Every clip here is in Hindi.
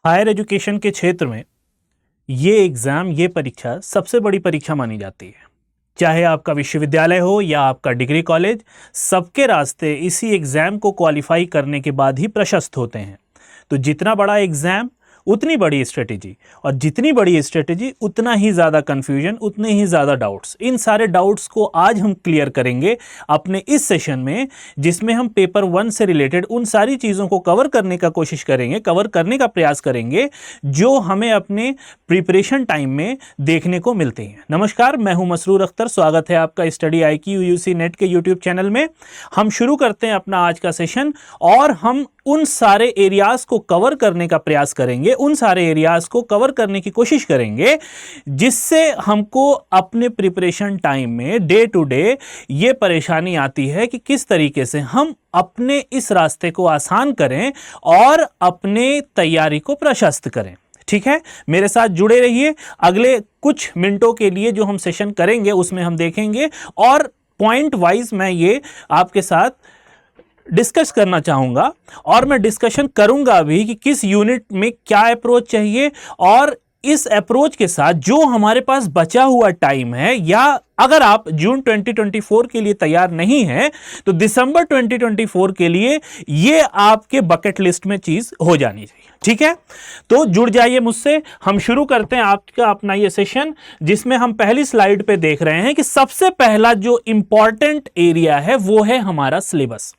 हायर एजुकेशन के क्षेत्र में ये एग्जाम, ये परीक्षा सबसे बड़ी परीक्षा मानी जाती है। चाहे आपका विश्वविद्यालय हो या आपका डिग्री कॉलेज, सबके रास्ते इसी एग्जाम को क्वालिफाई करने के बाद ही प्रशस्त होते हैं। तो जितना बड़ा एग्जाम उतनी बड़ी स्ट्रेटेजी, और जितनी बड़ी स्ट्रेटेजी उतना ही ज़्यादा कंफ्यूजन, उतने ही ज़्यादा डाउट्स। इन सारे डाउट्स को आज हम क्लियर करेंगे अपने इस सेशन में, जिसमें हम पेपर 1 से रिलेटेड उन सारी चीज़ों को कवर करने का कोशिश करेंगे, कवर करने का प्रयास करेंगे जो हमें अपने प्रिपरेशन टाइम में देखने को मिलते हैं। नमस्कार, मैं हूं मसरूर अख्तर। स्वागत है आपका स्टडी IQ UC नेट के यूट्यूब चैनल में। हम शुरू करते हैं अपना आज का सेशन, और हम उन सारे एरियाज को कवर करने का प्रयास करेंगे, उन सारे एरियाज को कवर करने की कोशिश करेंगे जिससे हमको अपने प्रिपरेशन टाइम में डे टू डे ये परेशानी आती है कि किस तरीके से हम अपने इस रास्ते को आसान करें और अपने तैयारी को प्रशस्त करें। ठीक है, मेरे साथ जुड़े रहिए। अगले कुछ मिनटों के लिए जो हम सेशन करेंगे उसमें हम देखेंगे, और पॉइंट वाइज मैं ये आपके साथ डिस्कस करना चाहूंगा, और मैं डिस्कशन करूंगा भी कि किस यूनिट में क्या अप्रोच चाहिए, और इस अप्रोच के साथ जो हमारे पास बचा हुआ टाइम है, या अगर आप जून 2024 के लिए तैयार नहीं हैं तो दिसंबर 2024 के लिए ये आपके बकेट लिस्ट में चीज हो जानी चाहिए। ठीक है, तो जुड़ जाइए मुझसे। हम शुरू करते हैं आपका अपना ये सेशन, जिसमें हम पहली स्लाइड पे देख रहे हैं कि सबसे पहला जो इंपॉर्टेंट एरिया है वो है हमारा सिलेबस,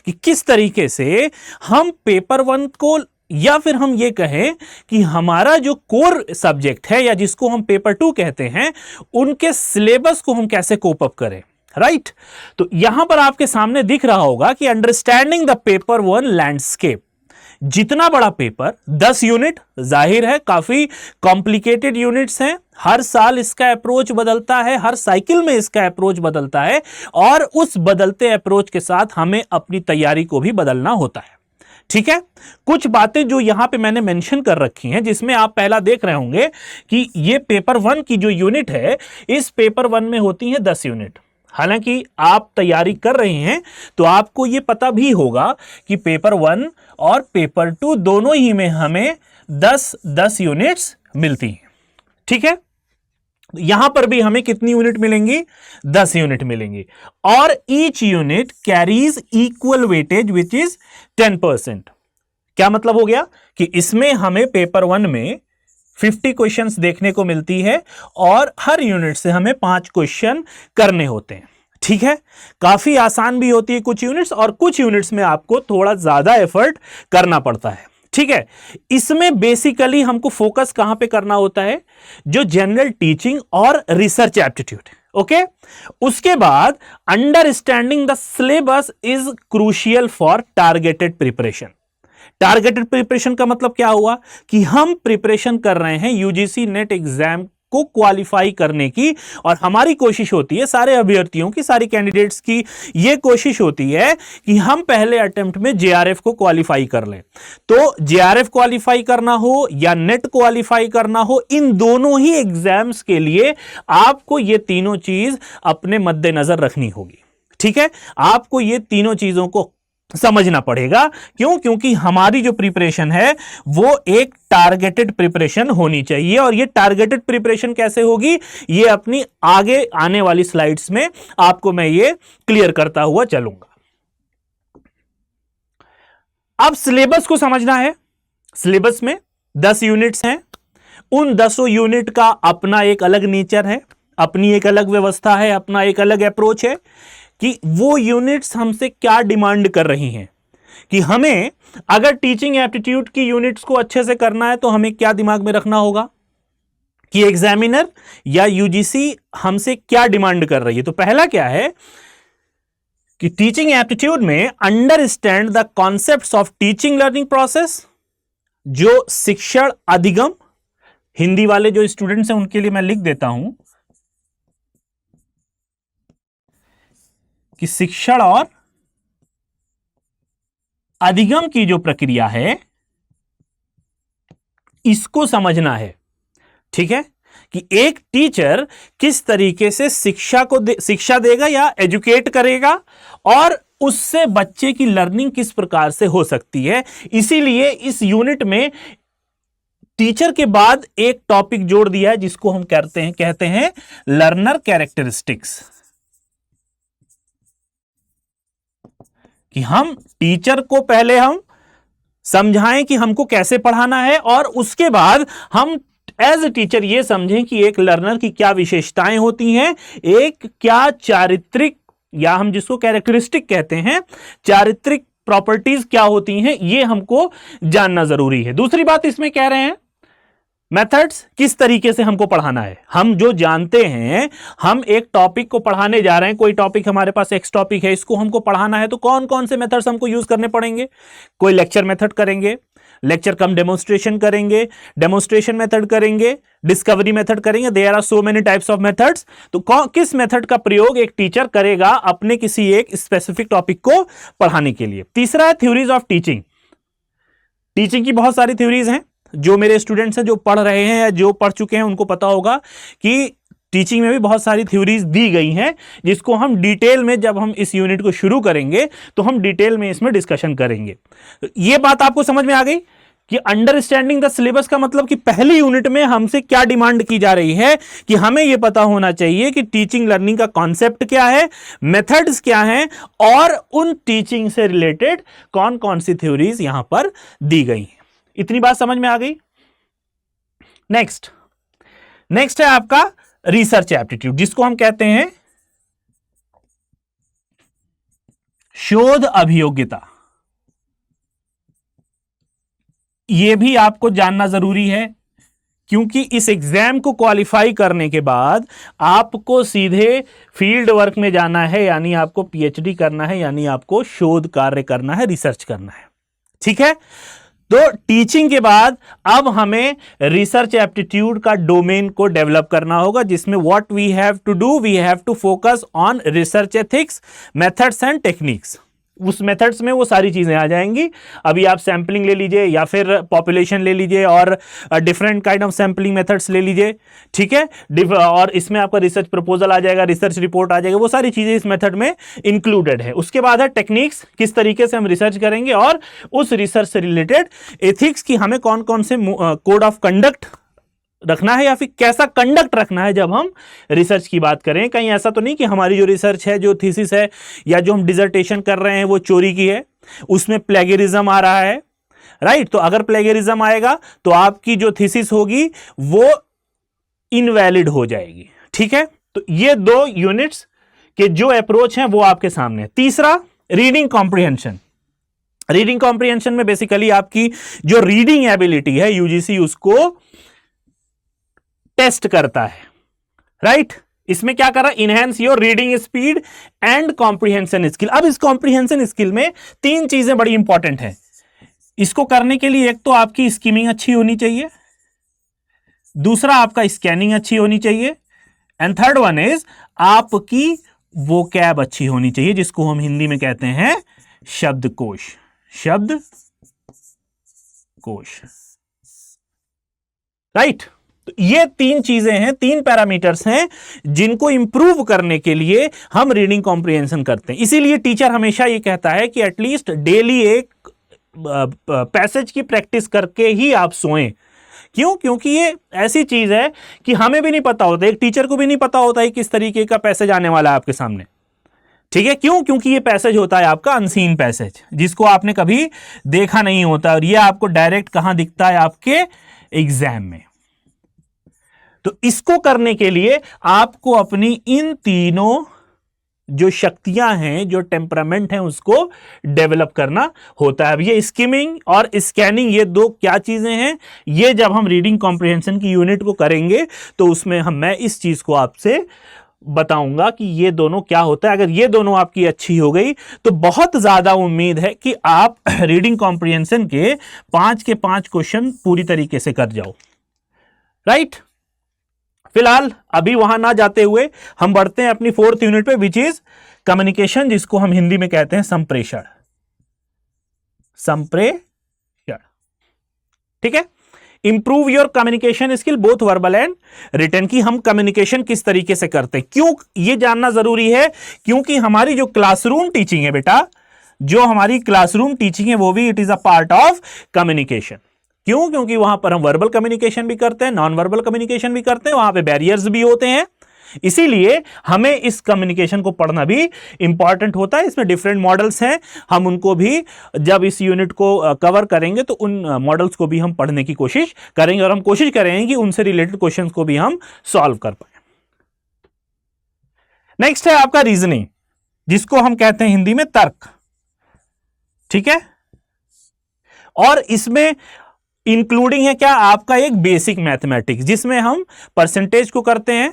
कि किस तरीके से हम पेपर 1 को, या फिर हम ये कहें कि हमारा जो कोर सब्जेक्ट है या जिसको हम पेपर 2 कहते हैं, उनके सिलेबस को हम कैसे कोप अप करें। राइट, तो यहां पर आपके सामने दिख रहा होगा कि अंडरस्टैंडिंग द पेपर 1 लैंडस्केप। जितना बड़ा पेपर, 10 यूनिट, जाहिर है काफी कॉम्प्लिकेटेड यूनिट्स हैं। हर साल इसका अप्रोच बदलता है, हर साइकिल में इसका अप्रोच बदलता है, और उस बदलते अप्रोच के साथ हमें अपनी तैयारी को भी बदलना होता है। ठीक है, कुछ बातें जो यहां पे मैंने मेंशन कर रखी हैं, जिसमें आप पहला देख रहे होंगे कि ये पेपर 1 की जो यूनिट है, इस पेपर 1 में होती है 10 यूनिट। हालांकि आप तैयारी कर रहे हैं तो आपको यह पता भी होगा कि पेपर 1 और पेपर 2 दोनों ही में हमें 10-10 यूनिट्स मिलती हैं। ठीक है, यहां पर भी हमें कितनी यूनिट मिलेंगी? 10 यूनिट मिलेंगी, और each unit carries equal weightage which is 10%। क्या मतलब हो गया कि इसमें हमें पेपर 1 में 50 क्वेश्चंस देखने को मिलती है, और हर यूनिट से हमें 5 क्वेश्चन करने होते हैं। ठीक है, काफी आसान भी होती है कुछ यूनिट्स, और कुछ यूनिट्स में आपको थोड़ा ज्यादा एफर्ट करना पड़ता है। ठीक है, इसमें बेसिकली हमको फोकस कहां पे करना होता है? जो जनरल टीचिंग और रिसर्च एप्टीट्यूड। ओके, उसके बाद understanding the syllabus is crucial for targeted preparation. Targeted preparation का मतलब क्या हुआ कि हम प्रिपरेशन कर रहे हैं UGC नेट एग्जाम को क्वालिफाई करने की, और हमारी कोशिश होती है, सारे अभ्यर्थियों की, सारी कैंडिडेट्स की यह कोशिश होती है कि हम पहले अटेम्प्ट में JRF को क्वालिफाई कर लें। तो JRF क्वालिफाई करना हो या नेट क्वालिफाई करना हो, इन दोनों ही एग्जाम्स के लिए आपको ये तीनों चीज अपने मद्देनजर रखनी होगी। ठीक है, आपको ये तीनों चीजों को समझना पड़ेगा। क्यों? क्योंकि हमारी जो प्रिपरेशन है वो एक टारगेटेड प्रिपरेशन होनी चाहिए, और ये टारगेटेड प्रिपरेशन कैसे होगी, ये अपनी आगे आने वाली स्लाइड्स में आपको मैं ये क्लियर करता हुआ चलूंगा। अब सिलेबस को समझना है। सिलेबस में 10 यूनिट्स हैं, उन 10 यूनिट का अपना एक अलग नेचर है, अपनी एक अलग व्यवस्था है, अपना एक अलग अप्रोच है कि वो यूनिट्स हमसे क्या डिमांड कर रही हैं। कि हमें अगर टीचिंग एप्टीट्यूड की यूनिट्स को अच्छे से करना है तो हमें क्या दिमाग में रखना होगा कि एग्जामिनर या UGC हमसे क्या डिमांड कर रही है। तो पहला क्या है कि टीचिंग एप्टीट्यूड में understand the concepts of teaching learning process, जो शिक्षण अधिगम, हिंदी वाले जो स्टूडेंट्स हैं उनके लिए मैं लिख देता हूं कि शिक्षण और अधिगम की जो प्रक्रिया है इसको समझना है। ठीक है, कि एक टीचर किस तरीके से शिक्षा देगा या एजुकेट करेगा, और उससे बच्चे की लर्निंग किस प्रकार से हो सकती है। इसीलिए इस यूनिट में टीचर के बाद एक टॉपिक जोड़ दिया है जिसको हम कहते हैं लर्नर कैरेक्टरिस्टिक्स, कि हम टीचर को पहले हम समझाएं कि हमको कैसे पढ़ाना है, और उसके बाद हम एज ए टीचर ये समझें कि एक लर्नर की क्या विशेषताएं होती हैं, एक क्या चारित्रिक, या हम जिसको कैरेक्टरिस्टिक कहते हैं, चारित्रिक प्रॉपर्टीज क्या होती हैं, ये हमको जानना जरूरी है। दूसरी बात इसमें कह रहे हैं मेथड्स, किस तरीके से हमको पढ़ाना है। हम जो जानते हैं, हम एक टॉपिक को पढ़ाने जा रहे हैं, कोई टॉपिक हमारे पास एक्स टॉपिक है, इसको हमको पढ़ाना है, तो कौन कौन से मेथड्स हमको यूज करने पड़ेंगे। कोई लेक्चर मेथड करेंगे, लेक्चर कम डेमोन्स्ट्रेशन करेंगे, डेमोन्स्ट्रेशन मेथड करेंगे, डिस्कवरी मेथड करेंगे। There are so many types of methods. तो किस मेथड का प्रयोग एक टीचर करेगा अपने किसी एक स्पेसिफिक टॉपिक को पढ़ाने के लिए। तीसरा है थ्योरीज ऑफ टीचिंग। टीचिंग की बहुत सारी थ्योरीज हैं, जो मेरे स्टूडेंट्स हैं जो पढ़ रहे हैं या जो पढ़ चुके हैं उनको पता होगा कि टीचिंग में भी बहुत सारी थ्योरीज दी गई हैं, जिसको हम डिटेल में, जब हम इस यूनिट को शुरू करेंगे तो हम डिटेल में इसमें डिस्कशन करेंगे। ये बात आपको समझ में आ गई कि अंडरस्टैंडिंग द सिलेबस का मतलब कि पहली यूनिट में हमसे क्या डिमांड की जा रही है, कि हमें यह पता होना चाहिए कि टीचिंग लर्निंग का कॉन्सेप्ट क्या है, मेथड्स क्या हैं, और उन टीचिंग से रिलेटेड कौन कौन सी थ्योरीज यहां पर दी गई हैं। इतनी बात समझ में आ गई। नेक्स्ट है आपका रिसर्च एप्टीट्यूड, जिसको हम कहते हैं शोध अभियोग्यता। यह भी आपको जानना जरूरी है, क्योंकि इस एग्जाम को क्वालिफाई करने के बाद आपको सीधे फील्ड वर्क में जाना है, यानी आपको पीएचडी करना है, यानी आपको शोध कार्य करना है, रिसर्च करना है। ठीक है, तो टीचिंग के बाद अब हमें रिसर्च एप्टीट्यूड का डोमेन को डेवलप करना होगा, जिसमें what we have to do, we have to focus on research ethics, methods and techniques. उस मेथड्स में वो सारी चीजें आ जाएंगी। अभी आप सैंपलिंग ले लीजिए, या फिर पॉपुलेशन ले लीजिए, और different kind of sampling methods ले लीजिए। ठीक है, और इसमें आपका रिसर्च प्रपोजल आ जाएगा, रिसर्च रिपोर्ट आ जाएगा, वो सारी चीजें इस मेथड में इंक्लूडेड है। उसके बाद है टेक्निक्स, किस तरीके से हम रिसर्च करेंगे, और उस रिसर्च से रिलेटेड एथिक्स की हमें कौन कौन से कोड ऑफ कंडक्ट रखना है, या फिर कैसा कंडक्ट रखना है जब हम रिसर्च की बात करें। कहीं ऐसा तो नहीं कि हमारी जो रिसर्च है, जो थीसिस है, या जो हम डिसर्टेशन कर रहे हैं वो चोरी की है, उसमें प्लेगरिज्म आ रहा है, राइट। तो अगर प्लेगरिज्म आएगा तो आपकी जो थीसिस होगी वो इनवैलिड हो जाएगी। ठीक है, तो ये दो यूनिट्स के जो अप्रोच हैं वो आपके सामने। तीसरा, रीडिंग कॉम्प्रिहेंशन। रीडिंग कॉम्प्रिहेंशन में बेसिकली आपकी जो रीडिंग एबिलिटी है, यूजीसी उसको टेस्ट करता है, राइट। इसमें क्या कर रहा है, enhance your reading speed and comprehension skill. अब इस कॉम्प्रिहेंशन स्किल में तीन चीजें बड़ी इंपॉर्टेंट हैं। इसको करने के लिए एक तो आपकी स्किमिंग अच्छी होनी चाहिए, दूसरा आपका स्कैनिंग अच्छी होनी चाहिए, एंड थर्ड वन इज आपकी वोकैब अच्छी होनी चाहिए, जिसको हम हिंदी में कहते हैं शब्दकोश। शब्दकोश, राइट। तो ये तीन चीजें हैं, तीन पैरामीटर्स हैं, जिनको इंप्रूव करने के लिए हम रीडिंग कॉम्प्रिहेंशन करते हैं। इसीलिए टीचर हमेशा ये कहता है कि एटलीस्ट डेली एक पैसेज की प्रैक्टिस करके ही आप सोएं। क्यों? क्योंकि ये ऐसी चीज है कि हमें भी नहीं पता होता, एक टीचर को भी नहीं पता होता है किस तरीके का पैसेज आने वाला है आपके सामने। ठीक है, क्यों? क्योंकि ये पैसेज होता है आपका अनसीन पैसेज, जिसको आपने कभी देखा नहीं होता, और ये आपको डायरेक्ट कहां दिखता है, आपके एग्जाम में। तो इसको करने के लिए आपको अपनी इन तीनों जो शक्तियां हैं, जो टेम्परामेंट हैं, उसको डेवलप करना होता है। अब ये स्किमिंग और स्कैनिंग, ये दो क्या चीजें हैं, ये जब हम रीडिंग कॉम्प्रिहेंशन की यूनिट को करेंगे तो उसमें मैं इस चीज को आपसे बताऊंगा कि ये दोनों क्या होता है। अगर ये दोनों आपकी अच्छी हो गई तो बहुत ज्यादा उम्मीद है कि आप रीडिंग कॉम्प्रिहेंशन के 5 के 5 क्वेश्चन पूरी तरीके से कर जाओ, राइट। फिलहाल अभी वहां ना जाते हुए हम बढ़ते हैं अपनी 4th यूनिट पे, विच इज कम्युनिकेशन, जिसको हम हिंदी में कहते हैं संप्रेषण। ठीक है, improve your communication skill both verbal and written. की हम कम्युनिकेशन किस तरीके से करते हैं, क्यों ये जानना जरूरी है, क्योंकि हमारी जो क्लासरूम टीचिंग है बेटा, जो हमारी क्लासरूम टीचिंग है वो भी it is a part of communication. क्यों? क्योंकि वहां पर हम वर्बल कम्युनिकेशन भी करते हैं, नॉन वर्बल कम्युनिकेशन भी करते हैं, वहां पे बैरियर्स भी होते हैं, इसीलिए हमें इस कम्युनिकेशन को पढ़ना भी इंपॉर्टेंट होता है। इसमें डिफरेंट मॉडल्स हैं, हम उनको भी जब इस यूनिट को कवर करेंगे तो उन मॉडल्स को भी हम पढ़ने की कोशिश करेंगे और हम कोशिश करेंगे कि उनसे रिलेटेड क्वेश्चंस को भी हम सॉल्व कर पाए। नेक्स्ट है आपका रीजनिंग, जिसको हम कहते हैं हिंदी में तर्क। ठीक है, और इसमें इंक्लूडिंग है क्या? आपका एक बेसिक मैथमेटिक्स, जिसमें हम परसेंटेज को करते हैं,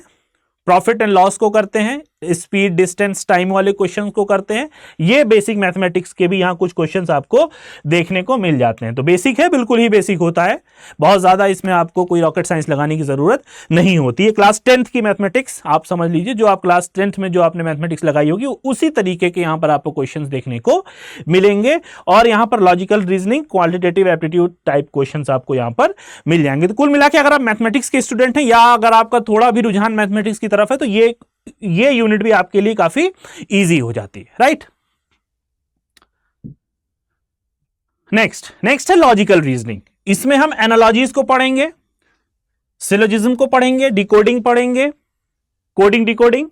प्रॉफिट एंड लॉस को करते हैं, स्पीड, डिस्टेंस, टाइम वाले क्वेश्चंस को करते हैं। ये बेसिक मैथमेटिक्स के भी यहां कुछ क्वेश्चंस आपको देखने को मिल जाते हैं। तो बेसिक है, बिल्कुल ही बेसिक होता है, बहुत ज्यादा इसमें आपको कोई रॉकेट साइंस लगाने की जरूरत नहीं होती है। क्लास 10th की मैथमेटिक्स आप समझ लीजिए, जो आप क्लास 10th में जो आपने मैथमेटिक्स लगाई होगी उसी तरीके के यहां पर आपको क्वेश्चन देखने को मिलेंगे। और यहां पर logical reasoning, qualitative aptitude type question आपको यहां पर मिल जाएंगे। तो कुल मिला के अगर आप मैथमेटिक्स के स्टूडेंट हैं या अगर आपका थोड़ा भी रुझान मैथमेटिक्स की तरफ है तो ये यूनिट भी आपके लिए काफी इजी हो जाती है, राइट। नेक्स्ट है लॉजिकल रीजनिंग। इसमें हम एनालॉजीज को पढ़ेंगे, सिलोजिज्म को पढ़ेंगे, डिकोडिंग पढ़ेंगे, कोडिंग डिकोडिंग।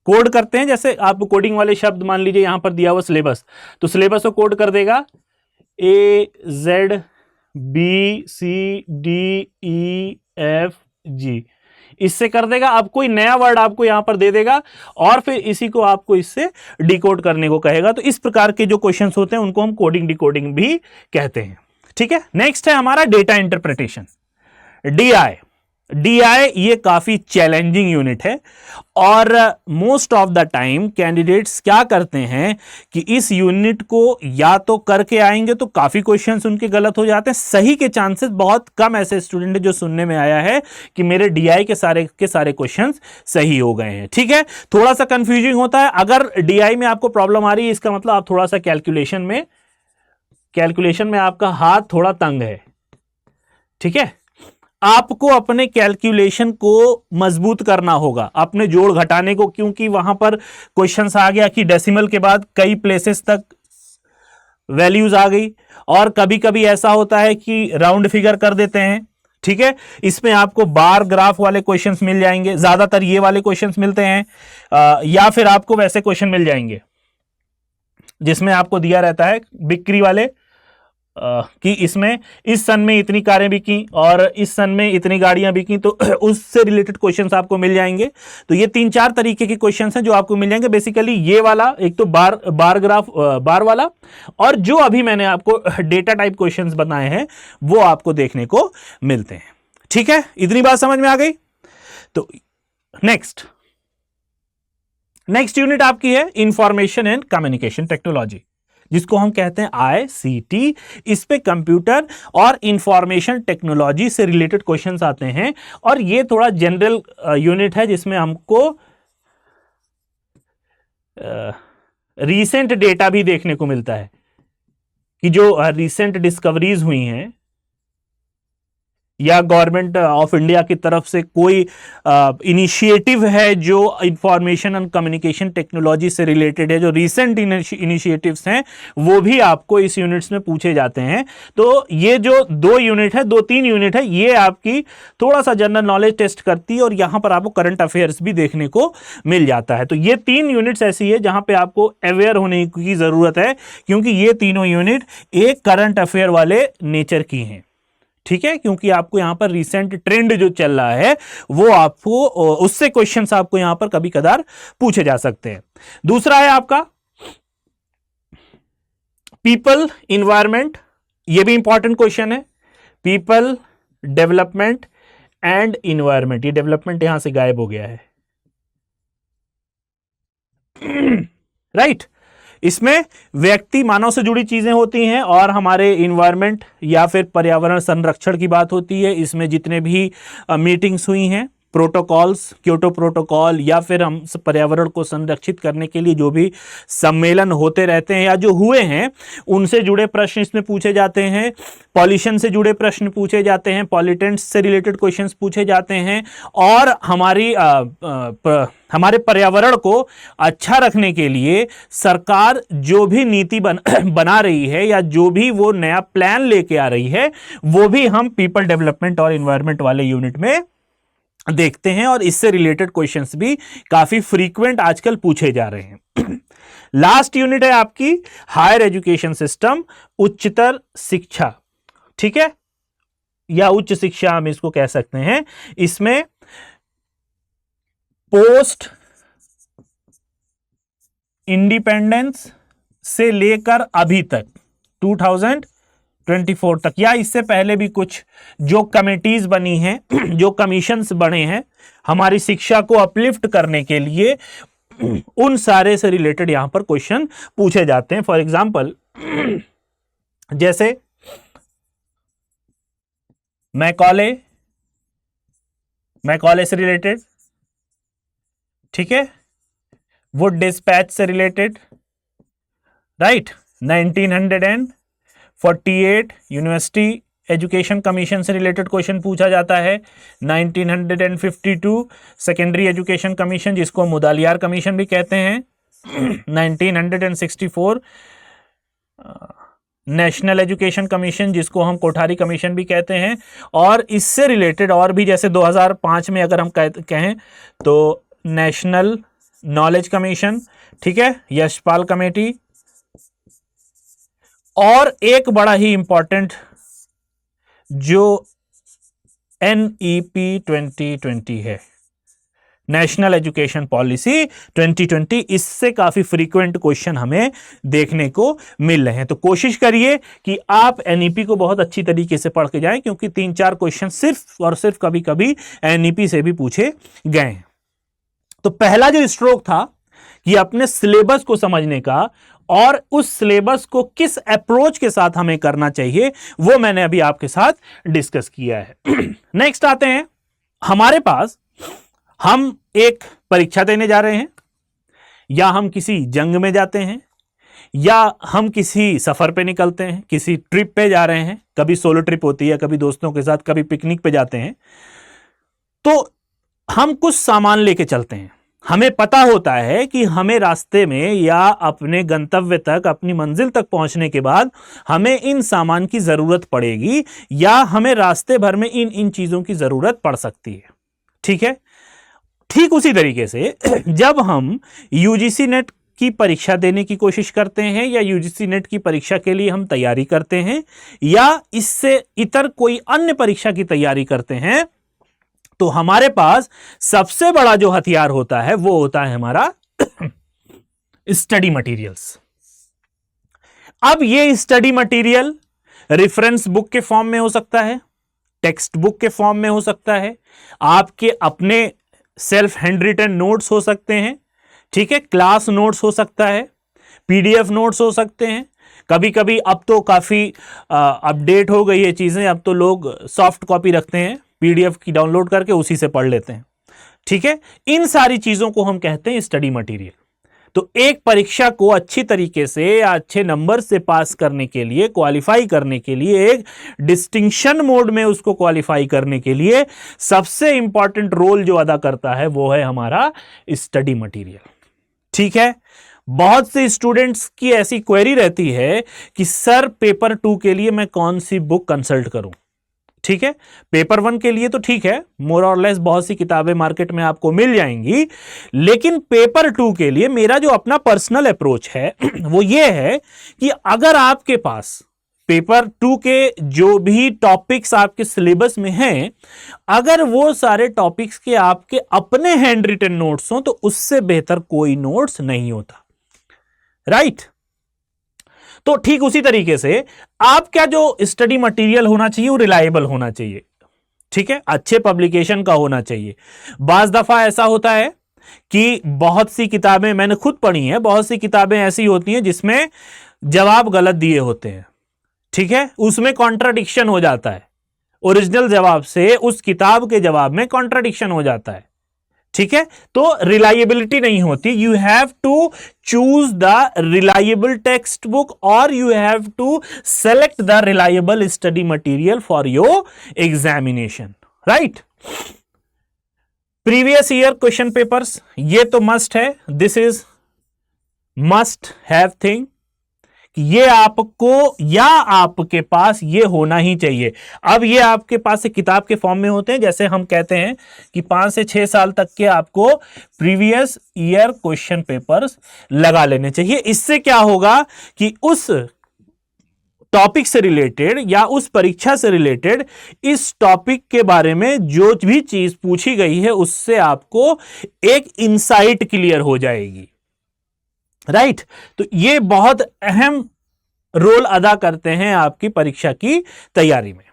कोड करते हैं, जैसे आप कोडिंग वाले शब्द मान लीजिए यहां पर दिया हुआ सिलेबस, तो सिलेबस को कोड कर देगा AZBCDEFG, इससे कर देगा। अब कोई नया वर्ड आपको यहां पर दे देगा और फिर इसी को आपको इससे डिकोड करने को कहेगा। तो इस प्रकार के जो क्वेश्चंस होते हैं उनको हम कोडिंग डिकोडिंग भी कहते हैं। ठीक है, नेक्स्ट है हमारा डेटा इंटरप्रिटेशन, DI। ये काफी चैलेंजिंग यूनिट है और most of the time candidates क्या करते हैं कि इस यूनिट को या तो करके आएंगे तो काफी क्वेश्चंस उनके गलत हो जाते हैं। सही के चांसेस बहुत कम ऐसे स्टूडेंट है जो सुनने में आया है कि मेरे DI के सारे क्वेश्चंस सही हो गए हैं। ठीक है, थोड़ा सा कंफ्यूजिंग होता है। अगर DI में आपको प्रॉब्लम आ रही है, इसका मतलब आप थोड़ा सा कैलकुलेशन में आपका हाथ थोड़ा तंग है। ठीक है, आपको अपने कैलकुलेशन को मजबूत करना होगा, अपने जोड़ घटाने को, क्योंकि वहां पर क्वेश्चंस आ गया कि डेसिमल के बाद कई प्लेसेस तक वैल्यूज आ गई और कभी कभी ऐसा होता है कि राउंड फिगर कर देते हैं। ठीक है, इसमें आपको बार ग्राफ वाले क्वेश्चंस मिल जाएंगे, ज्यादातर ये वाले क्वेश्चंस मिलते हैं, या फिर आपको वैसे क्वेश्चन मिल जाएंगे जिसमें आपको दिया रहता है बिक्री वाले कि इसमें इस सन में इतनी कारें बिकी और इस सन में इतनी गाड़ियां बिकी, तो उससे रिलेटेड क्वेश्चंस आपको मिल जाएंगे। तो ये 3-4 तरीके के क्वेश्चंस हैं जो आपको मिल जाएंगे। बेसिकली ये वाला एक तो बार ग्राफ बार वाला, और जो अभी मैंने आपको डेटा टाइप क्वेश्चंस बनाए हैं वो आपको देखने को मिलते हैं। ठीक है, इतनी बात समझ में आ गई। तो नेक्स्ट यूनिट आपकी है इंफॉर्मेशन एंड कम्युनिकेशन टेक्नोलॉजी, जिसको हम कहते हैं ICT। इस पे कंप्यूटर और इंफॉर्मेशन टेक्नोलॉजी से रिलेटेड क्वेश्चंस आते हैं और ये थोड़ा जनरल यूनिट है जिसमें हमको रीसेंट डेटा भी देखने को मिलता है कि जो रीसेंट डिस्कवरीज हुई हैं या गवर्नमेंट ऑफ इंडिया की तरफ से कोई इनिशिएटिव है जो इंफॉर्मेशन एंड कम्युनिकेशन टेक्नोलॉजी से रिलेटेड है, जो रीसेंट इनिशिएटिव्स हैं वो भी आपको इस यूनिट्स में पूछे जाते हैं। तो ये जो 2-3 यूनिट है ये आपकी थोड़ा सा जनरल नॉलेज टेस्ट करती है और यहां पर आपको करंट अफेयर्स भी देखने को मिल जाता है। तो ये 3 यूनिट्स ऐसी है जहां पे आपको अवेयर होने की जरूरत है, क्योंकि ये तीनों यूनिट एक करंट अफेयर वाले नेचर की हैं। ठीक है, क्योंकि आपको यहां पर रिसेंट ट्रेंड जो चल रहा है वो आपको उससे क्वेश्चंस आपको यहां पर कभी कदार पूछे जा सकते हैं। दूसरा है आपका पीपल इन्वायरमेंट, ये भी इंपॉर्टेंट क्वेश्चन है। पीपल, डेवलपमेंट एंड इन्वायरमेंट, ये डेवलपमेंट यहां से गायब हो गया है, राइट। इसमें व्यक्ति मानव से जुड़ी चीजें होती हैं और हमारे इन्वायरमेंट या फिर पर्यावरण संरक्षण की बात होती है। इसमें जितने भी मीटिंग्स हुई हैं प्रोटोकॉल्स, क्योटो प्रोटोकॉल, या फिर हम पर्यावरण को संरक्षित करने के लिए जो भी सम्मेलन होते रहते हैं या जो हुए हैं उनसे जुड़े प्रश्न इसमें पूछे जाते हैं। पॉल्यूशन से जुड़े प्रश्न पूछे जाते हैं, पॉल्यूटेंट्स से रिलेटेड क्वेश्चंस पूछे जाते हैं, और हमारे पर्यावरण को अच्छा रखने के लिए सरकार जो भी नीति बना रही है या जो भी वो नया प्लान लेके आ रही है वो भी हम पीपल डेवलपमेंट और एनवायरनमेंट वाले यूनिट में देखते हैं, और इससे रिलेटेड क्वेश्चंस भी काफी फ्रीक्वेंट आजकल पूछे जा रहे हैं। लास्ट यूनिट है आपकी हायर एजुकेशन सिस्टम, उच्चतर शिक्षा, ठीक है, या उच्च शिक्षा हम इसको कह सकते हैं। इसमें पोस्ट इंडिपेंडेंस से लेकर अभी तक 2024 तक या इससे पहले भी कुछ जो कमिटीज बनी हैं, जो कमीशंस बने हैं हमारी शिक्षा को अपलिफ्ट करने के लिए, उन सारे से रिलेटेड यहां पर क्वेश्चन पूछे जाते हैं। फॉर एग्जांपल जैसे मैकॉले से रिलेटेड, ठीक है, वुड डिस्पैच से related, right, 1948 university education commission से रिलेटेड क्वेश्चन पूछा जाता है। 1952 सेकेंडरी एजुकेशन कमीशन जिसको मुदालियार कमीशन भी कहते हैं। 1964 नेशनल एजुकेशन कमीशन जिसको हम कोठारी कमीशन भी कहते हैं। और इससे रिलेटेड और भी जैसे 2005 में अगर हम कहें तो नेशनल नॉलेज कमीशन, ठीक है, यशपाल कमेटी, और एक बड़ा ही इंपॉर्टेंट जो NEP 2020 है, नेशनल एजुकेशन पॉलिसी 2020, इससे काफी फ्रीक्वेंट क्वेश्चन हमें देखने को मिल रहे हैं। तो कोशिश करिए कि आप NEP को बहुत अच्छी तरीके से पढ़ के जाएं, क्योंकि 3-4 क्वेश्चन सिर्फ और सिर्फ कभी कभी NEP से भी पूछे गए हैं। तो पहला जो स्ट्रोक था कि अपने सिलेबस को समझने का और उस सिलेबस को किस अप्रोच के साथ हमें करना चाहिए वो मैंने अभी आपके साथ डिस्कस किया है। नेक्स्ट आते हैं, हमारे पास हम एक परीक्षा देने जा रहे हैं, या हम किसी जंग में जाते हैं, या हम किसी सफर पे निकलते हैं, किसी ट्रिप पे जा रहे हैं, कभी सोलो ट्रिप होती है, कभी दोस्तों के साथ, कभी पिकनिक पे जाते हैं, तो हम कुछ सामान लेके चलते हैं। हमें पता होता है कि हमें रास्ते में या अपने गंतव्य तक, अपनी मंजिल तक पहुंचने के बाद हमें इन सामान की जरूरत पड़ेगी, या हमें रास्ते भर में इन चीजों की जरूरत पड़ सकती है, ठीक है। ठीक उसी तरीके से जब हम यूजीसी नेट की परीक्षा देने की कोशिश करते हैं, या यूजीसी नेट की परीक्षा के लिए हम तैयारी करते हैं, या इससे इतर कोई अन्य परीक्षा की तैयारी करते हैं, तो हमारे पास सबसे बड़ा जो हथियार होता है वो होता है हमारा स्टडी मटेरियल्स। अब ये स्टडी मटेरियल रेफरेंस बुक के फॉर्म में हो सकता है, टेक्स्ट बुक के फॉर्म में हो सकता है, आपके अपने सेल्फ हैंड रिटन नोट्स हो सकते हैं, ठीक है, क्लास नोट्स हो सकता है, पीडीएफ नोट्स हो सकते हैं। कभी कभी अब तो काफी अपडेट हो गई है चीजें, अब तो लोग सॉफ्ट कॉपी रखते हैं, पीडीएफ की डाउनलोड करके उसी से पढ़ लेते हैं, ठीक है। इन सारी चीजों को हम कहते हैं स्टडी मटेरियल। तो एक परीक्षा को अच्छी तरीके से या अच्छे नंबर से पास करने के लिए, क्वालिफाई करने के लिए, एक डिस्टिंक्शन मोड में उसको क्वालिफाई करने के लिए सबसे इंपॉर्टेंट रोल जो अदा करता है वो है हमारा स्टडी मटेरियल, ठीक है। बहुत से स्टूडेंट्स की ऐसी क्वेरी रहती है कि सर पेपर 2 के लिए मैं कौन सी बुक कंसल्ट करूं, ठीक है। पेपर 1 के लिए तो ठीक है, मोर और लेस बहुत सी किताबें मार्केट में आपको मिल जाएंगी, लेकिन पेपर 2 के लिए मेरा जो अपना पर्सनल अप्रोच है वो ये है कि अगर आपके पास पेपर 2 के जो भी टॉपिक्स आपके सिलेबस में हैं, अगर वो सारे टॉपिक्स के आपके अपने हैंड रिटन नोट्स हों तो उससे बेहतर कोई नोट्स नहीं होता, राइट। तो ठीक उसी तरीके से आपका जो स्टडी मटेरियल होना चाहिए वो रिलायबल होना चाहिए, ठीक है, अच्छे पब्लिकेशन का होना चाहिए। बाज दफा ऐसा होता है कि बहुत सी किताबें मैंने खुद पढ़ी हैं, बहुत सी किताबें ऐसी होती हैं जिसमें जवाब गलत दिए होते हैं, ठीक है, उसमें कॉन्ट्राडिक्शन हो जाता है, ओरिजिनल जवाब से उस किताब के जवाब में कॉन्ट्राडिक्शन हो जाता है। ठीक है, तो रिलायबिलिटी नहीं होती। You have to choose the reliable text book और you have to select the reliable study material for your examination, right. Previous year question papers, ये तो मस्ट है, this is must have thing, ये आपको या आपके पास ये होना ही चाहिए। अब ये आपके पास एक किताब के फॉर्म में होते हैं, जैसे हम कहते हैं कि 5 से 6 साल तक के आपको प्रीवियस ईयर क्वेश्चन पेपर्स लगा लेने चाहिए। इससे क्या होगा कि उस टॉपिक से रिलेटेड या उस परीक्षा से रिलेटेड इस टॉपिक के बारे में जो भी चीज पूछी गई है उससे आपको एक इंसाइट क्लियर हो जाएगी, राइट। तो ये बहुत अहम रोल अदा करते हैं आपकी परीक्षा की तैयारी में।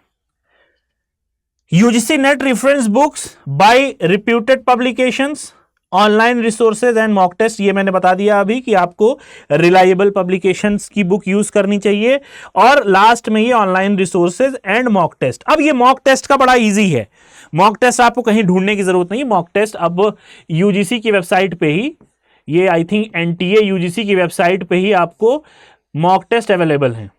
UGC net reference books by reputed publications, online resources and mock test, ये मैंने बता दिया अभी कि आपको रिलायबल पब्लिकेशंस की बुक यूज करनी चाहिए। और लास्ट में ये online resources and mock test. अब ये मॉक टेस्ट का बड़ा इजी है, मॉक टेस्ट आपको कहीं ढूंढने की जरूरत नहीं। मॉक टेस्ट अब यूजीसी की वेबसाइट पे ही, ये आई थिंक एनटीए यूजीसी की वेबसाइट पे ही आपको मॉक टेस्ट अवेलेबल हैं।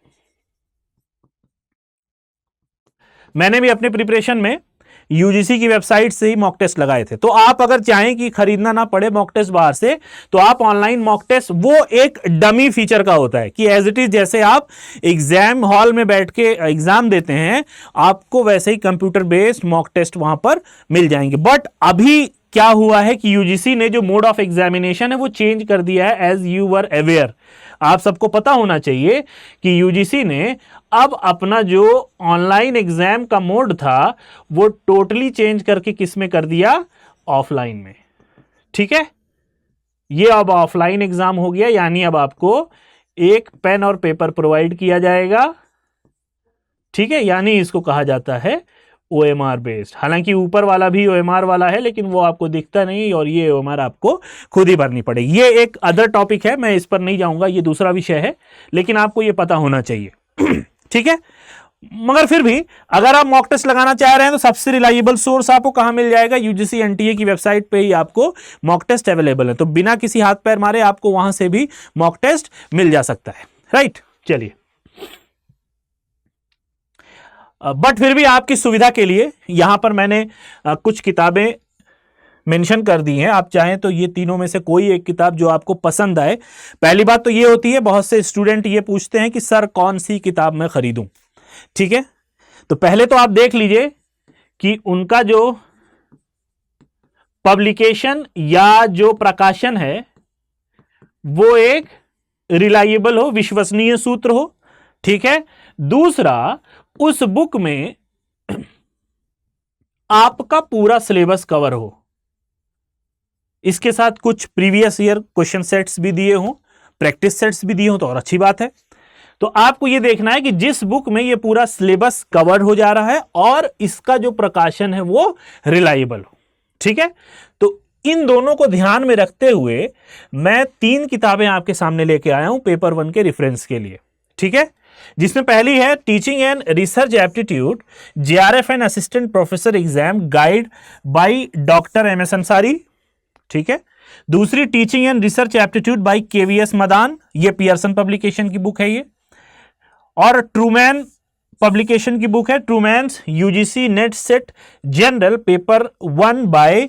मैंने भी अपने प्रिपरेशन में यूजीसी की वेबसाइट से ही मॉक टेस्ट लगाए थे। तो आप अगर चाहें कि खरीदना ना पड़े मॉक टेस्ट बाहर से, तो आप ऑनलाइन मॉक टेस्ट, वो एक डमी फीचर का होता है कि एज इट इज जैसे आप एग्जाम हॉल में बैठ के एग्जाम देते हैं, आपको वैसे ही कंप्यूटर बेस्ड मॉक टेस्ट वहां पर मिल जाएंगे। बट अभी क्या हुआ है कि यूजीसी ने जो मोड ऑफ एग्जामिनेशन है वो चेंज कर दिया है, एज यू वर अवेयर। आप सबको पता होना चाहिए कि यूजीसी ने अब अपना जो ऑनलाइन एग्जाम का मोड था वो टोटली चेंज करके किस में कर दिया, ऑफलाइन में। ठीक है, ये अब ऑफलाइन एग्जाम हो गया, यानी अब आपको एक पेन और पेपर प्रोवाइड किया जाएगा। ठीक है, यानी इसको कहा जाता है OMR बेस्ड। हालांकि ऊपर वाला भी OMR वाला है, लेकिन वो आपको दिखता नहीं और ये OMR आपको खुद ही भरनी पड़ेगी। ये एक अदर टॉपिक है, मैं इस पर नहीं जाऊंगा, ये दूसरा विषय है, लेकिन आपको ये पता होना चाहिए। ठीक है, मगर फिर भी अगर आप मॉक टेस्ट लगाना चाह रहे हैं तो सबसे रिलायबल सोर्स आपको कहां मिल जाएगा, यूजीसी एनटीए की वेबसाइट पे ही आपको मॉक टेस्ट अवेलेबल है। तो बिना किसी हाथ पैर मारे आपको वहां से भी मॉक टेस्ट मिल जा सकता है, राइट। चलिए, बट फिर भी आपकी सुविधा के लिए यहां पर मैंने कुछ किताबें मेंशन कर दी हैं। आप चाहें तो ये तीनों में से कोई एक किताब जो आपको पसंद आए। पहली बात तो ये होती है, बहुत से स्टूडेंट ये पूछते हैं कि सर कौन सी किताब मैं खरीदूं। ठीक है, तो पहले तो आप देख लीजिए कि उनका जो पब्लिकेशन या जो प्रकाशन है वो एक रिलायबल हो, विश्वसनीय सूत्र हो। ठीक है, दूसरा उस बुक में आपका पूरा सिलेबस कवर हो, इसके साथ कुछ प्रीवियस ईयर क्वेश्चन सेट्स भी दिए हों, प्रैक्टिस सेट्स भी दिए हों तो और अच्छी बात है। तो आपको यह देखना है कि जिस बुक में यह पूरा सिलेबस कवर हो जा रहा है और इसका जो प्रकाशन है वो रिलायबल हो। ठीक है, तो इन दोनों को ध्यान में रखते हुए मैं 3 किताबें आपके सामने लेके आया हूं पेपर 1 के रेफरेंस के लिए। ठीक है, जिसमें पहली है teaching and research aptitude JRF and assistant professor exam guide by doctor MS Ansari. ठीक है, दूसरी teaching and research aptitude bye KVS Madan, ये पियर्सन पब्लिकेशन की बुक है ये। और ट्रूमैन पब्लिकेशन की बुक है Trueman's UGC net set general paper 1 by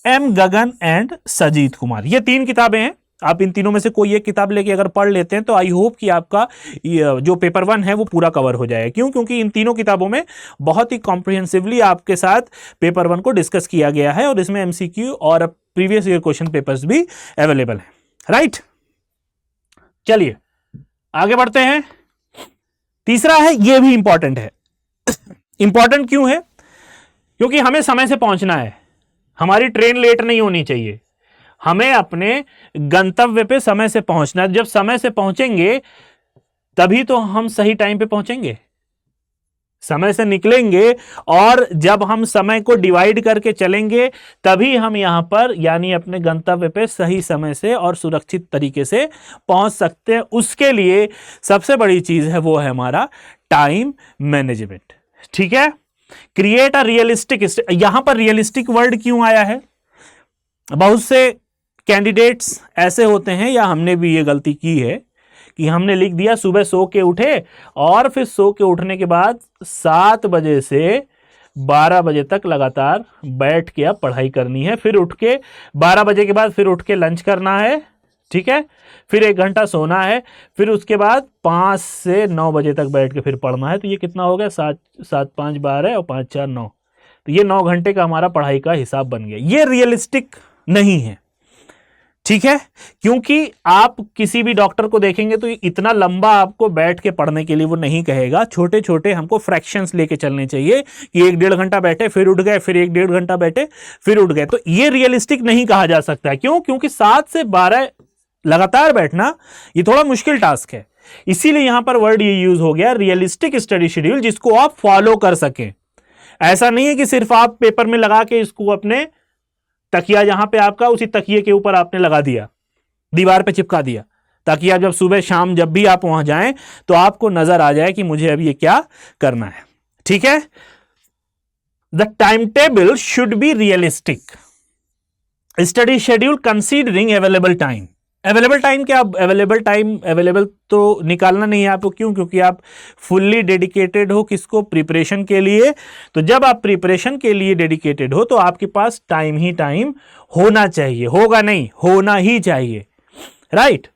M Gagan and Sajit Kumar. ये 3 किताबें हैं। आप इन तीनों में से कोई एक किताब लेके अगर पढ़ लेते हैं तो आई होप कि आपका जो पेपर 1 है वो पूरा कवर हो जाएगा। क्यों? क्योंकि इन तीनों किताबों में बहुत ही कॉम्प्रिहेंसिवली आपके साथ पेपर 1 को डिस्कस किया गया है और इसमें MCQ और प्रीवियस ईयर क्वेश्चन पेपर्स भी अवेलेबल हैं, राइट। चलिए आगे बढ़ते हैं। तीसरा है, ये भी इंपॉर्टेंट है। इंपॉर्टेंट क्यों है? क्योंकि हमें समय से पहुंचना है, हमारी ट्रेन लेट नहीं होनी चाहिए, हमें अपने गंतव्य पे समय से पहुंचना है। जब समय से पहुंचेंगे तभी तो हम सही टाइम पे पहुंचेंगे। समय से निकलेंगे और जब हम समय को डिवाइड करके चलेंगे तभी हम यहां पर यानी अपने गंतव्य पे सही समय से और सुरक्षित तरीके से पहुंच सकते हैं। उसके लिए सबसे बड़ी चीज है वो है हमारा टाइम मैनेजमेंट। ठीक है, क्रिएट अ रियलिस्टिक, यहां पर रियलिस्टिक वर्ड क्यों आया है? बहुत से कैंडिडेट्स ऐसे होते हैं, या हमने भी ये गलती की है कि हमने लिख दिया सुबह सो के उठे और फिर सो के उठने के बाद 7 बजे से 12 बजे तक लगातार बैठ के अब पढ़ाई करनी है, फिर उठ के 12 बजे के बाद फिर उठ के लंच करना है, ठीक है, फिर 1 घंटा सोना है, फिर उसके बाद 5 से 9 बजे तक बैठ के फिर पढ़ना है। तो ये कितना हो गया? 7 7 5 12 और 5 4 9, तो ये 9 घंटे का हमारा पढ़ाई का हिसाब बन गया। ये रियलिस्टिक नहीं है, ठीक है, क्योंकि आप किसी भी डॉक्टर को देखेंगे तो इतना लंबा आपको बैठ के पढ़ने के लिए वो नहीं कहेगा। छोटे छोटे हमको फ्रैक्शंस लेके चलने चाहिए कि 1-1.5 घंटा बैठे फिर उठ गए, फिर 1-1.5 घंटा बैठे फिर उठ गए। तो ये रियलिस्टिक नहीं कहा जा सकता है। क्यों? क्योंकि 7 से 12 लगातार बैठना ये थोड़ा मुश्किल टास्क है। इसीलिए यहां पर वर्ड ये यूज हो गया रियलिस्टिक स्टडी शेड्यूल, जिसको आप फॉलो कर सकें। ऐसा नहीं है कि सिर्फ आप पेपर में लगा के इसको अपने तकिया जहां पे आपका, उसी तकिए के ऊपर आपने लगा दिया, दीवार पे चिपका दिया, ताकि आप जब सुबह शाम जब भी आप वहां जाएं तो आपको नजर आ जाए कि मुझे अब ये क्या करना है, ठीक है। The time table should be realistic, study schedule considering available time. Available time क्या? अवेलेबल टाइम, अवेलेबल तो निकालना नहीं है आपको। क्यों? क्योंकि आप फुल्ली डेडिकेटेड हो किसको? प्रिपरेशन के लिए। तो जब आप प्रिपरेशन के लिए डेडिकेटेड हो तो आपके पास टाइम ही टाइम होना चाहिए, होगा नहीं, होना ही चाहिए, right.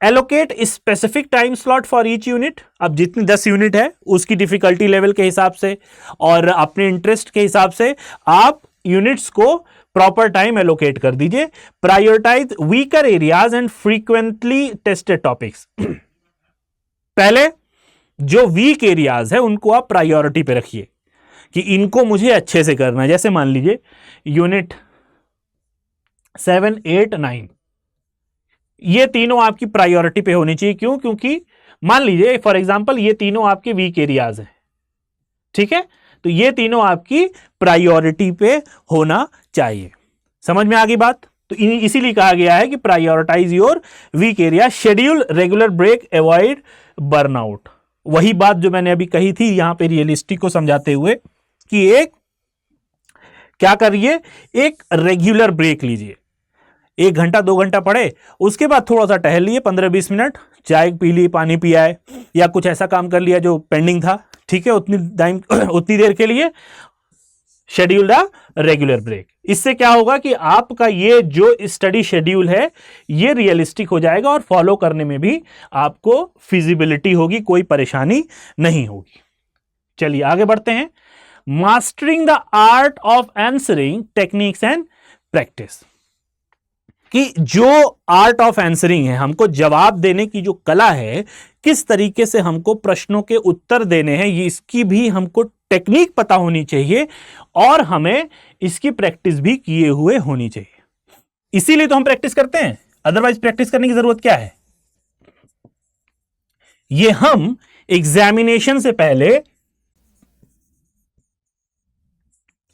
Allocate specific time slot for each unit. अब जितनी 10 यूनिट है उसकी डिफिकल्टी लेवल के हिसाब से और अपने इंटरेस्ट के हिसाब से आप यूनिट्स को प्रॉपर टाइम एलोकेट कर दीजिए। Prioritize weaker areas and frequently tested topics. पहले जो वीक एरियाज है उनको आप प्रायोरिटी पे रखिए कि इनको मुझे अच्छे से करना है। जैसे मान लीजिए यूनिट 7, 8, 9, ये तीनों आपकी प्रायोरिटी पे होनी चाहिए। क्यों? क्योंकि मान लीजिए फॉर एग्जांपल ये तीनों आपके वीक एरियाज हैं, ठीक है, तो ये तीनों आपकी प्रायोरिटी पे होना चाहिए। समझ में आ गई बात? तो इसीलिए कहा गया है कि prioritize your weak area, schedule regular break, avoid burnout. वही बात जो मैंने अभी कही थी यहां पे रियलिस्टिक को समझाते हुए कि एक क्या करिए, एक रेगुलर ब्रेक लीजिए। 1 घंटा 2 घंटा पढ़े, उसके बाद थोड़ा सा टहल लिए 15-20 मिनट, चाय पी ली, पानी पिया है, या कुछ ऐसा काम कर लिया जो पेंडिंग था, ठीक है, उतनी टाइम उतनी देर के लिए शेड्यूल द रेगुलर ब्रेक। इससे क्या होगा कि आपका ये जो स्टडी शेड्यूल है ये रियलिस्टिक हो जाएगा और फॉलो करने में भी आपको फिजिबिलिटी होगी, कोई परेशानी नहीं होगी। चलिए आगे बढ़ते हैं। Mastering the art of answering techniques and practice, कि जो आर्ट ऑफ आंसरिंग है, हमको जवाब देने की जो कला है, किस तरीके से हमको प्रश्नों के उत्तर देने हैं, ये इसकी भी हमको टेक्निक पता होनी चाहिए और हमें इसकी प्रैक्टिस भी किए हुए होनी चाहिए। इसीलिए तो हम प्रैक्टिस करते हैं, अदरवाइज प्रैक्टिस करने की जरूरत क्या है? ये हम एग्जामिनेशन से पहले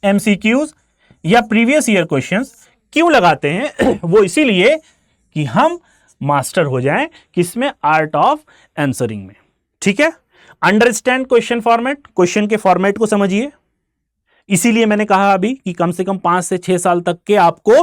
एमसीक्यूज या प्रीवियस ईयर क्वेश्चंस क्यों लगाते हैं? वो इसीलिए कि हम मास्टर हो जाएं किसमें? आर्ट ऑफ आंसरिंग में, ठीक है। अंडरस्टैंड क्वेश्चन फॉर्मेट, क्वेश्चन के फॉर्मेट को समझिए। इसीलिए मैंने कहा अभी कि कम से कम 5 से 6 साल तक के आपको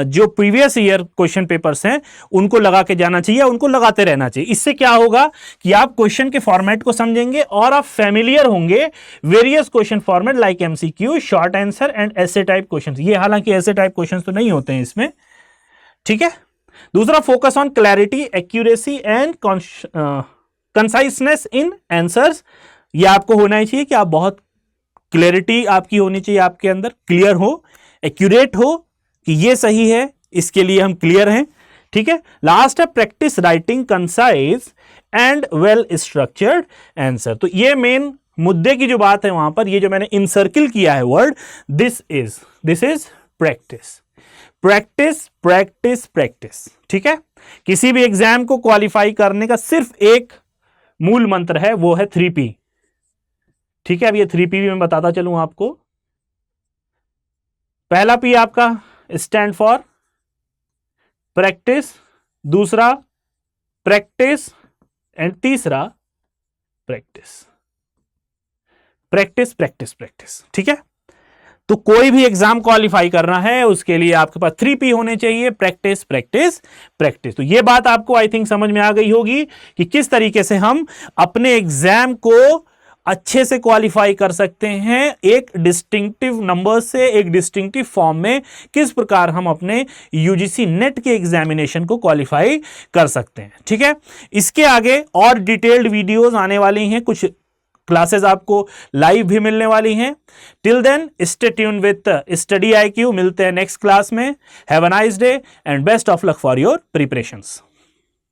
जो प्रीवियस ईयर क्वेश्चन पेपर्स हैं उनको लगा के जाना चाहिए, उनको लगाते रहना चाहिए। इससे क्या होगा कि आप क्वेश्चन के फॉर्मेट को समझेंगे और आप फेमिलियर होंगे various question format like MCQ, short answer and ऐसे टाइप क्वेश्चन। ये हालांकि ऐसे टाइप क्वेश्चन तो नहीं होते हैं इसमें, ठीक है। दूसरा, focus on clarity, accuracy and conciseness in answers. ये आपको होना ही चाहिए कि आप बहुत क्लैरिटी आपकी होनी चाहिए, आपके अंदर क्लियर हो, एक्यूरेट हो कि ये सही है, इसके लिए हम क्लियर हैं, ठीक है। लास्ट है practice writing concise and well structured answer. तो ये मेन मुद्दे की जो बात है वहां पर, ये जो मैंने इनसर्किल किया है word, this is practice, practice practice practice, ठीक है। किसी भी एग्जाम को क्वालिफाई करने का सिर्फ एक मूल मंत्र है, वो है 3P, ठीक है। अब ये 3P भी मैं बताता चलूं आपको। पहला P आपका स्टैंड फॉर प्रैक्टिस, दूसरा प्रैक्टिस एंड तीसरा प्रैक्टिस। Practice practice practice. ठीक है, तो कोई भी एग्जाम क्वालिफाई करना है उसके लिए आपके पास 3P होने चाहिए, प्रैक्टिस प्रैक्टिस प्रैक्टिस। तो ये बात आपको आई थिंक समझ में आ गई होगी कि किस तरीके से हम अपने एग्जाम को अच्छे से क्वालिफाई कर सकते हैं, एक डिस्टिंक्टिव नंबर से, एक डिस्टिंक्टिव फॉर्म में किस प्रकार हम अपने यूजीसी नेट के एग्जामिनेशन को क्वालिफाई कर सकते हैं। ठीक है, इसके आगे और डिटेल्ड वीडियोस आने वाली हैं, कुछ क्लासेस आपको लाइव भी मिलने वाली हैं। Till then stay tuned with study IQ। मिलते हैं नेक्स्ट क्लास में। Have a nice day and best of luck for your preparations.